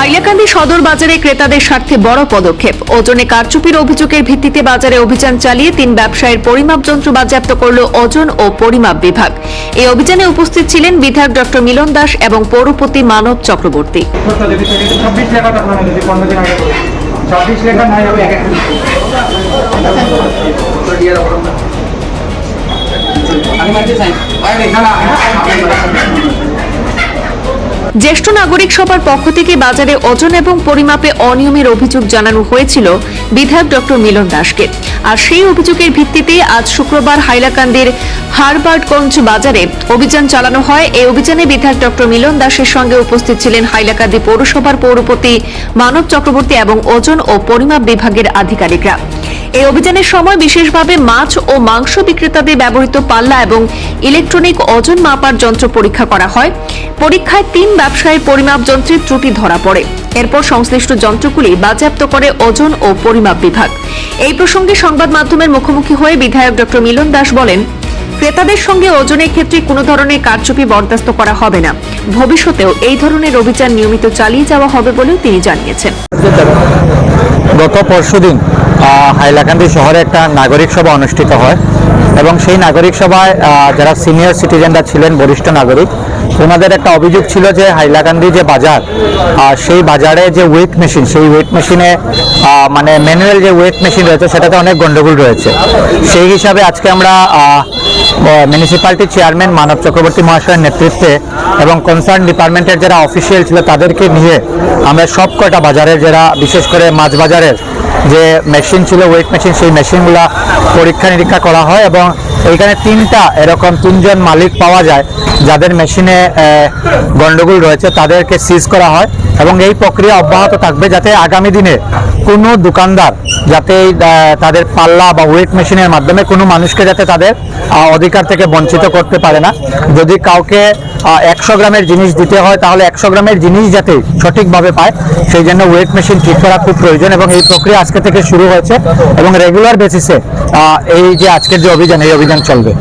হাইলাকান্দি সদর বাজারে ক্রেতাদের স্বার্থে বড় পদক্ষেপ। ওজনে কারচুপির অভিযোগের ভিত্তিতে বাজারে অভিযান চালিয়ে 3 ব্যবসায়ীর পরিমাপ যন্ত্র বাজেয়াপ্ত করল ওজন ও পরিমাপ বিভাগ। এই অভিযানে উপস্থিত ছিলেন বিধায়ক ডক্টর মিলন দাস এবং পৌরপতি মানব চক্রবর্তী। জ্যেষ্ঠ নাগরিক সভার পক্ষ থেকে বাজারে ওজন এবং পরিমাপে অনিয়মের অভিযোগ জানানো হয়েছিল বিধায়ক ডক্টর মিলন দাসকে। আর সেই অভিযোগের ভিত্তিতে আজ শুক্রবার হাইলাকান্দির হারবার্টগঞ্জ বাজারে অভিযান চালানো হয়। এই অভিযানে বিধায়ক ডক্টর মিলন দাসের সঙ্গে উপস্থিত ছিলেন হাইলাকান্দি পৌরসভার পৌরপতি মানব চক্রবর্তী এবং ওজন ও পরিমাপ বিভাগের আধিকারিকরা। এই অভিযানের সময় বিশেষভাবে মাছ ও মাংস বিক্রেতাদের ব্যবহৃত পাল্লা এবং ইলেকট্রনিক ওজন মাপার যন্ত্র পরীক্ষা করা হয়। পরীক্ষায় 3 ব্যবসায়ীর পরিমাপ যন্ত্রের ত্রুটি ধরা পড়ে। এরপর সংশ্লিষ্ট যন্ত্রগুলি বাজেয়াপ্ত করে ওজন ও পরিমাপ বিভাগ। এই প্রসঙ্গে সংবাদ মাধ্যমের মুখোমুখি হয়ে বিধায়ক ডক্টর মিলন দাস বলেন, ক্রেতাদের সঙ্গে ওজনের ক্ষেত্রে কোনো ধরনের কারচুপি বরদাস্ত করা হবে না। ভবিষ্যতেও এই ধরনের অভিযান নিয়মিত চালিয়ে যাওয়া হবে বলেও তিনি জানিয়েছেন। গত পরশুদিন হাইলাকান্দি শহরে একটা নাগরিক সভা অনুষ্ঠিত হয় এবং সেই নাগরিক সভায় যারা সিনিয়র সিটিজেনরা ছিলেন, বরিষ্ঠ নাগরিক, ওনাদের একটা অভিযোগ ছিল যে হাইলাকান্দি যে বাজার, সেই বাজারে যে ওয়েট মেশিন, সেই ওয়েট মেশিনে মানে ম্যানুয়াল যে ওয়েট মেশিন রয়েছে সেটাতে অনেক গন্ডগোল রয়েছে। সেই হিসাবে আজকে আমরা মিউনিসিপ্যালিটি চেয়ারম্যান মানব চক্রবর্তী মহাশয়ের নেতৃত্বে এবং কনসার্ন ডিপার্টমেন্টের যারা অফিসিয়াল ছিল তাদেরকে নিয়ে আমরা সব কয়টা বাজারের, যারা বিশেষ করে মাছ বাজারের যে মেশিন ছিল, ওয়েট মেশিন, সেই মেশিনগুলা পরীক্ষা নিরীক্ষা করা হয় এবং এইখানে 3টা এরকম 3জন মালিক পাওয়া যায় যাদের মেশিনে গন্ডগোল রয়েছে, তাদেরকে সিজ করা হয় এবং এই প্রক্রিয়া অব্যাহত থাকবে যাতে আগামী দিনে কোনো দোকানদার যাতে তাদের পাল্লা বা ওয়েট মেশিনের মাধ্যমে কোনো মানুষকে যাতে তাদের অধিকার থেকে বঞ্চিত করতে পারে না। যদি কাউকে 100 গ্রামের জিনিস দিতে হয় তাহলে 100 গ্রামের জিনিস যাতে সঠিকভাবে পায়, সেই জন্য ওয়েট মেশিন ঠিক করা খুব প্রয়োজন এবং এই প্রক্রিয়া আজকে থেকে শুরু হয়েছে এবং রেগুলার বেসিসে এই যে আজকের যে অভিযান, এই অভিযান চলবে।